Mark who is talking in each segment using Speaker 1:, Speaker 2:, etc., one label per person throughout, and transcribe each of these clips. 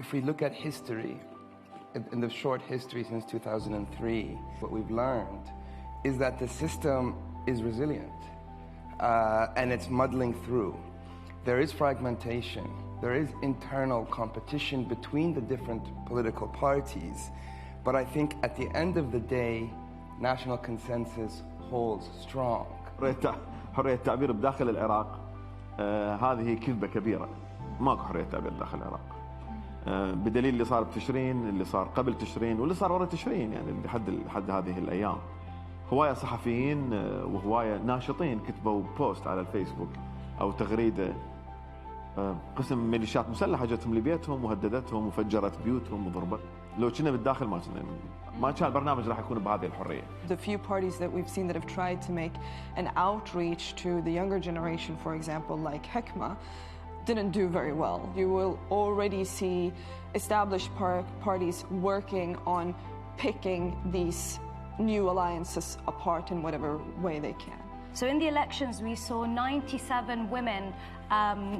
Speaker 1: If we look at history, in the short history since 2003, what we've learned is that the system is resilient and it's muddling through. There is fragmentation, there is internal competition between the different political parties, but I think at the end of the day, national consensus holds strong.
Speaker 2: حرية التعبير بداخل العراق هذه كذبة كبيرة. ماكو حرية تعبير داخل العراق. بدليل اللي صار بتشرين، اللي صار قبل تشرين، واللي صار ورا تشرين، يعني لحد هذه الأيام. هواية صحفيين وهواية ناشطين كتبوا بوست على الفيسبوك أو تغريدة، قسم ميليشيات مسلحة جتهم لبيتهم وهددتهم وفجرت بيوتهم وضربت. لو كنا بالداخل ما كان البرنامج راح يكون بهذه الحرية.
Speaker 3: The few parties that we've seen that have tried to make an outreach to the younger generation, for example, like Hekma, didn't do very well. You will already see established parties working on picking these new alliances apart in whatever way they can.
Speaker 4: So in the elections, we saw 97 women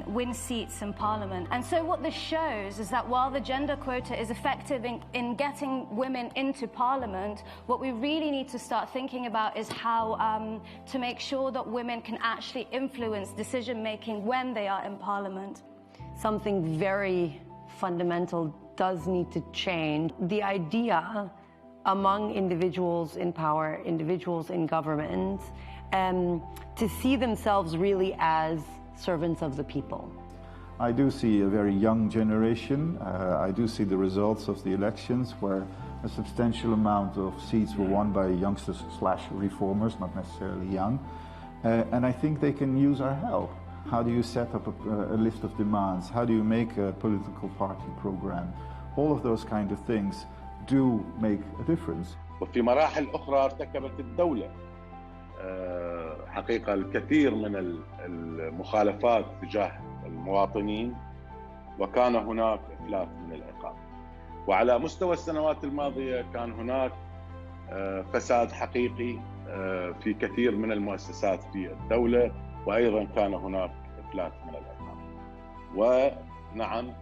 Speaker 4: win seats in parliament. And so what this shows is that while the gender quota is effective in getting women into parliament, what we really need to start thinking about is how to make sure that women can actually influence decision-making when they are in parliament.
Speaker 5: Something very fundamental does need to change. The idea among individuals in power, individuals in government, to see themselves really as servants of the people.
Speaker 6: I do see a very young generation. I do see the results of the elections where a substantial amount of seats were won by youngsters / reformers, not necessarily young. And I think they can use our help. How do you set up a list of demands? How do you make a political party program? All of those kind of things do make a difference.
Speaker 7: وفي مراحل أخرى ارتكبت الدولة حقيقة الكثير من المخالفات تجاه المواطنين، وكان هناك إفلات من العقاب. وعلى مستوى السنوات الماضية كان هناك فساد حقيقي في كثير من المؤسسات في الدولة، وأيضا كان هناك إفلات من العقاب. ونعم،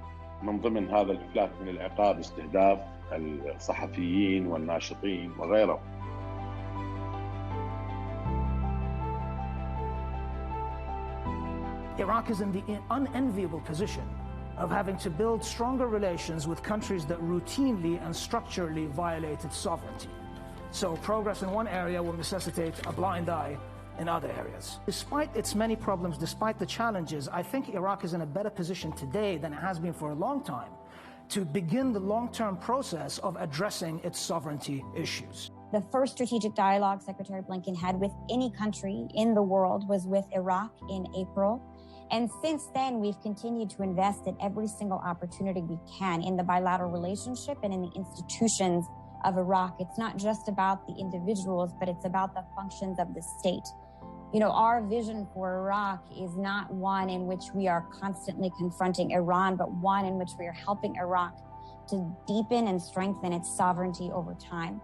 Speaker 7: من ضمن هذا الإفلات من العقاب استهداف الصحفيين والناشطين وغيرهم.
Speaker 8: Iraq is in the unenviable position of having to build stronger relations with countries that routinely and structurally violate its sovereignty. So progress in one area will necessitate a blind eye in other areas. Despite its many problems, despite the challenges, I think Iraq is in a better position today than it has been for a long time to begin the long-term process of addressing its sovereignty issues.
Speaker 9: The first strategic dialogue Secretary Blinken had with any country in the world was with Iraq in April. And since then, we've continued to invest in every single opportunity we can in the bilateral relationship and in the institutions of Iraq. It's not just about the individuals, but it's about the functions of the state. You know, our vision for Iraq is not one in which we are constantly confronting Iran, but one in which we are helping Iraq to deepen and strengthen its sovereignty over time.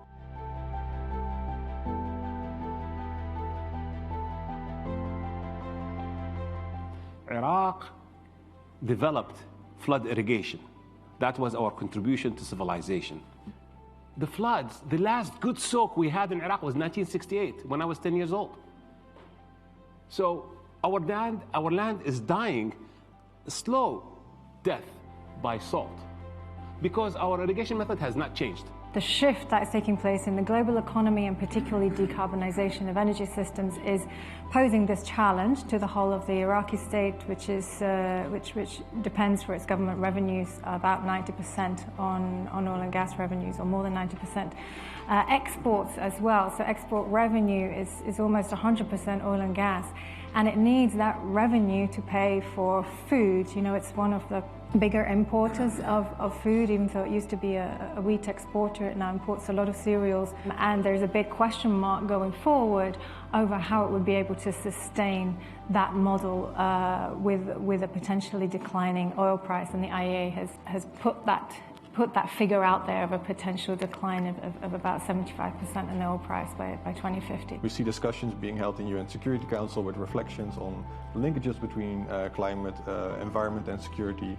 Speaker 10: Iraq developed flood irrigation. That was our contribution to civilization. The floods, the last good soak we had in Iraq was 1968, when I was 10 years old. So our land is dying a slow death by salt because our irrigation method has not changed.
Speaker 11: The shift that is taking place in the global economy and particularly decarbonization of energy systems is posing this challenge to the whole of the Iraqi state, which depends for its government revenues about 90% on oil and gas revenues, or more than 90%. Exports as well, so export revenue is almost 100% oil and gas, and it needs that revenue to pay for food. You know, it's one of the bigger importers of food, even though it used to be a wheat exporter. It now imports a lot of cereals, and there's a big question mark going forward over how it would be able to sustain that model with a potentially declining oil price. And the IEA has put that figure out there of a potential decline of about 75% in the oil price by 2050.
Speaker 12: We see discussions being held in UN Security Council with reflections on linkages between climate, environment and security,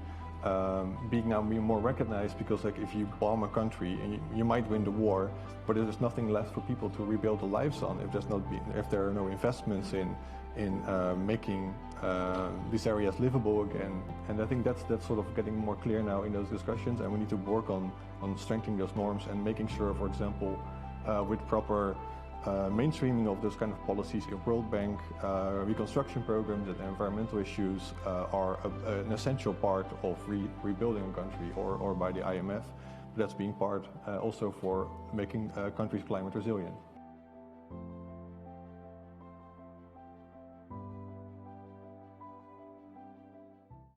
Speaker 12: being more recognized, because like if you bomb a country and you might win the war, but there's nothing left for people to rebuild their lives on if there are no investments in making these areas livable again. And I think that's sort of getting more clear now in those discussions, and we need to work on strengthening those norms and making sure, for example, with proper mainstreaming of those kind of policies in World Bank, reconstruction programs and environmental issues are an essential part of rebuilding a country, or by the IMF. That's being part also for making countries climate resilient.